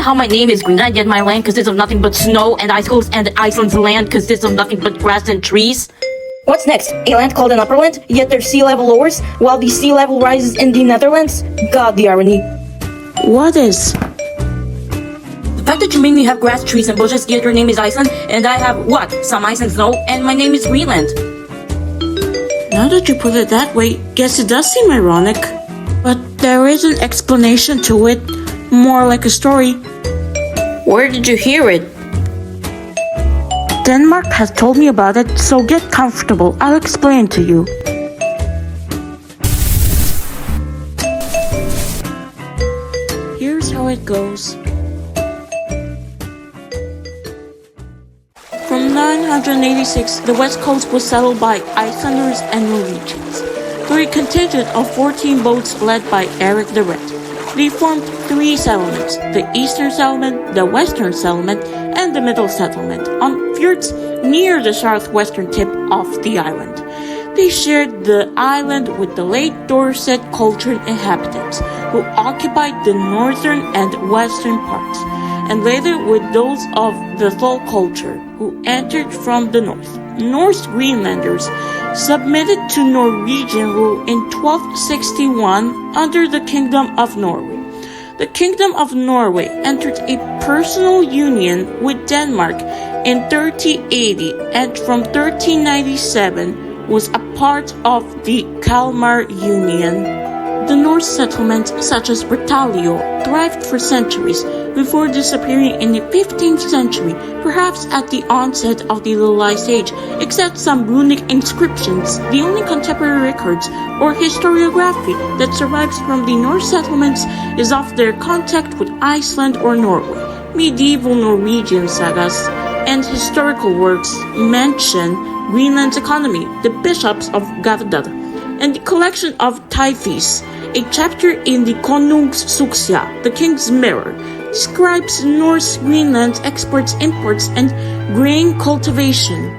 how my name is Greenland, yet my land consists of nothing but snow and icicles, and Iceland's land consists of nothing but grass and trees? What's next? A land called an upperland, yet their sea level lowers, while the sea level rises in the Netherlands? God, the irony. What is? The fact that you mainly have grass, trees, and bushes, yet your name is Iceland, and I have what? Some ice and snow, and my name is Greenland. Now that you put it that way, guess it does seem ironic. But there is an explanation to it, more like a story. Where did you hear it? Denmark has told me about it, so get comfortable. I'll explain to you. Here's how it goes. From 986, the west coast was settled by Icelanders and Norwegians. Through a contingent of 14 boats led by Eric the Red. They formed 3 settlements, the Eastern Settlement, the Western Settlement, and the Middle Settlement, on fjords near the southwestern tip of the island. They shared the island with the late Dorset cultured inhabitants, who occupied the northern and western parts, and later with those of the Thule culture, who entered from the north. Norse Greenlanders submitted to Norwegian rule in 1261 under the Kingdom of Norway. The Kingdom of Norway entered a personal union with Denmark in 1380 and from 1397 was a part of the Kalmar Union. The Norse settlements such as Bertalio thrived for centuries before disappearing in the 15th century, perhaps at the onset of the Little Ice Age, except some runic inscriptions. The only contemporary records or historiography that survives from the Norse settlements is of their contact with Iceland or Norway. Medieval Norwegian sagas and historical works mention Greenland's economy, the bishops of Gardar, and the collection of types. A chapter in the Konungssuksja, the King's Mirror, describes Norse Greenland's exports, imports, and grain cultivation.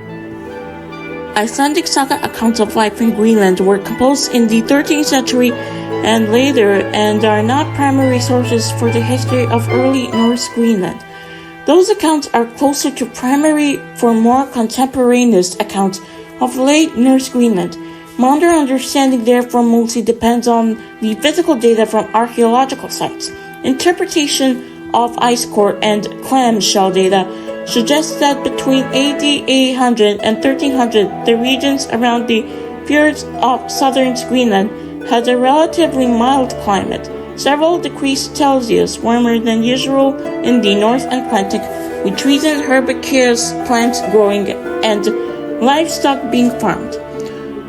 Icelandic saga accounts of life in Greenland were composed in the 13th century and later and are not primary sources for the history of early Norse Greenland. Those accounts are closer to primary for more contemporaneous accounts of late Norse Greenland. Modern understanding therefore mostly depends on the physical data from archaeological sites. Interpretation of ice core and clamshell data suggests that between AD 800 and 1300, the regions around the fjords of southern Greenland had a relatively mild climate, several degrees Celsius warmer than usual in the North Atlantic, with trees and herbaceous plants growing and livestock being farmed.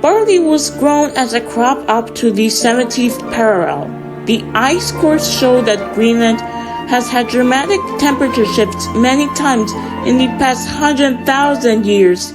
Barley was grown as a crop up to the 70th parallel. The ice cores show that Greenland has had dramatic temperature shifts many times in the past 100,000 years.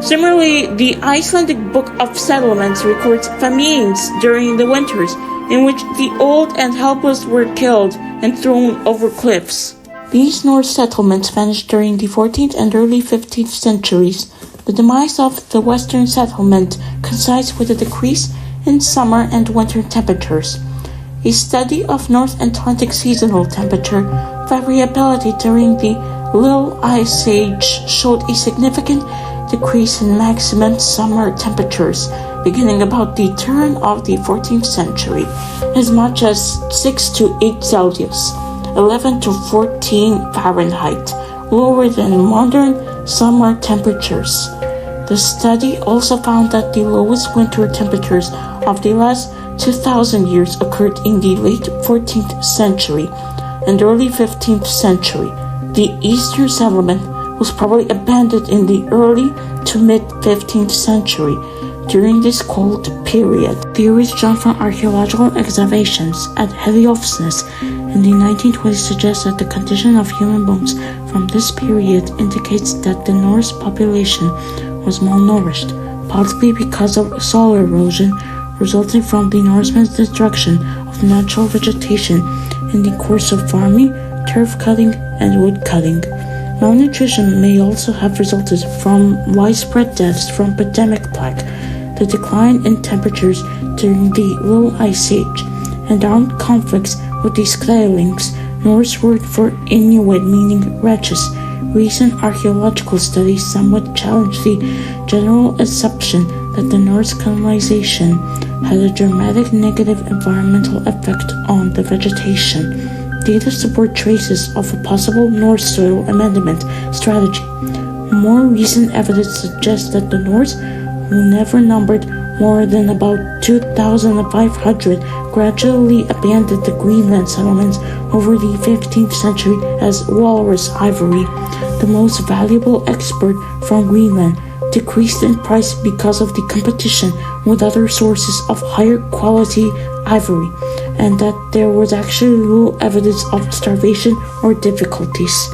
Similarly, the Icelandic Book of Settlements records famines during the winters, in which the old and helpless were killed and thrown over cliffs. These Norse settlements vanished during the 14th and early 15th centuries. The demise of the Western settlement coincides with a decrease in summer and winter temperatures. A study of North Atlantic seasonal temperature variability during the Little Ice Age showed a significant decrease in maximum summer temperatures beginning about the turn of the 14th century, as much as 6 to 8 Celsius, 11 to 14 Fahrenheit, lower than modern summer temperatures. The study also found that the lowest winter temperatures of the last 2,000 years occurred in the late 14th century and early 15th century. The Eastern settlement was probably abandoned in the early to mid-15th century. During this cold period, theories drawn from archaeological excavations at Heliofsnes in the 1920s suggest that the condition of human bones from this period indicates that the Norse population was malnourished, possibly because of soil erosion resulting from the Norsemen's destruction of natural vegetation in the course of farming, turf cutting, and wood cutting. Malnutrition may also have resulted from widespread deaths from pandemic plague, the decline in temperatures during the Little Ice Age, and armed conflicts with the Skrælings Norse word for Inuit meaning wretches. Recent archaeological studies somewhat challenge the general assumption that the Norse colonization had a dramatic negative environmental effect on the vegetation. Data support traces of a possible Norse soil amendment strategy. More recent evidence suggests that the Norse, who never numbered more than about 2,500, gradually abandoned the Greenland settlements over the 15th century as walrus ivory, the most valuable export from Greenland, decreased in price because of the competition with other sources of higher quality ivory, and that there was actually little evidence of starvation or difficulties.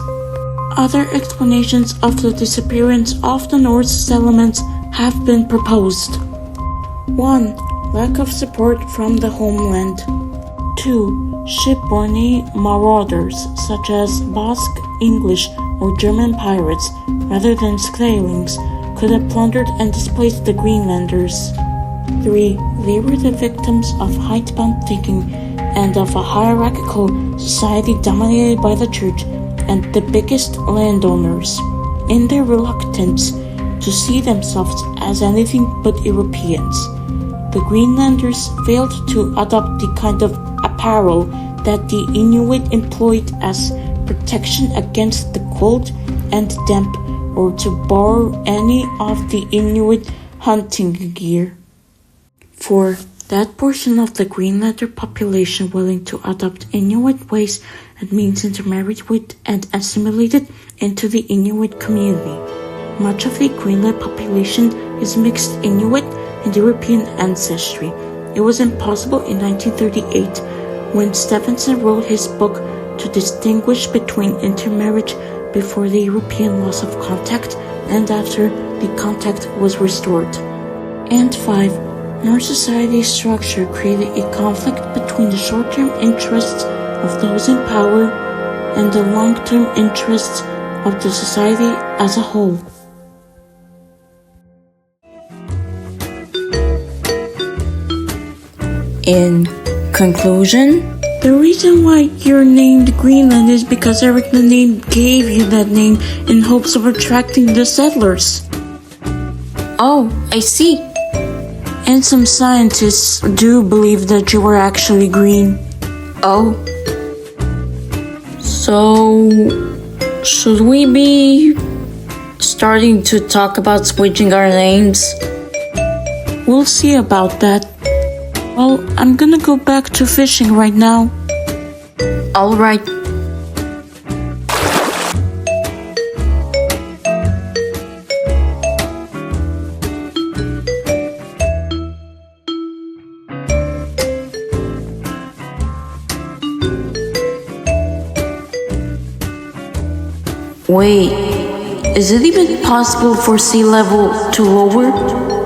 Other explanations of the disappearance of the Norse settlements have been proposed. 1. Lack of support from the homeland. 2. Shipborne marauders such as Basque, English, or German pirates, rather than Skrælings, could have plundered and displaced the Greenlanders. 3. They were the victims of height-bound thinking and of a hierarchical society dominated by the church and the biggest landowners, in their reluctance to see themselves as anything but Europeans. The Greenlanders failed to adopt the kind of apparel that the Inuit employed as protection against the cold and damp, or to borrow any of the Inuit hunting gear. 4. That portion of the Greenlander population willing to adopt Inuit ways and means intermarried with and assimilated into the Inuit community. Much of the Greenland population is mixed Inuit and European ancestry. It was impossible in 1938, when Stevenson wrote his book, to distinguish between intermarriage before the European loss of contact and after the contact was restored. And 5. Norse society's structure created a conflict between the short-term interests of those in power and the long-term interests of the society as a whole. In conclusion, the reason why you're named Greenland is because Eric the Name gave you that name in hopes of attracting the settlers. oh, I see. And some scientists do believe that you were actually green. Oh. So, should we be starting to talk about switching our names? We'll see about that. Well, I'm gonna go back to fishing right now. Alright. Wait, is it even possible for sea level to lower?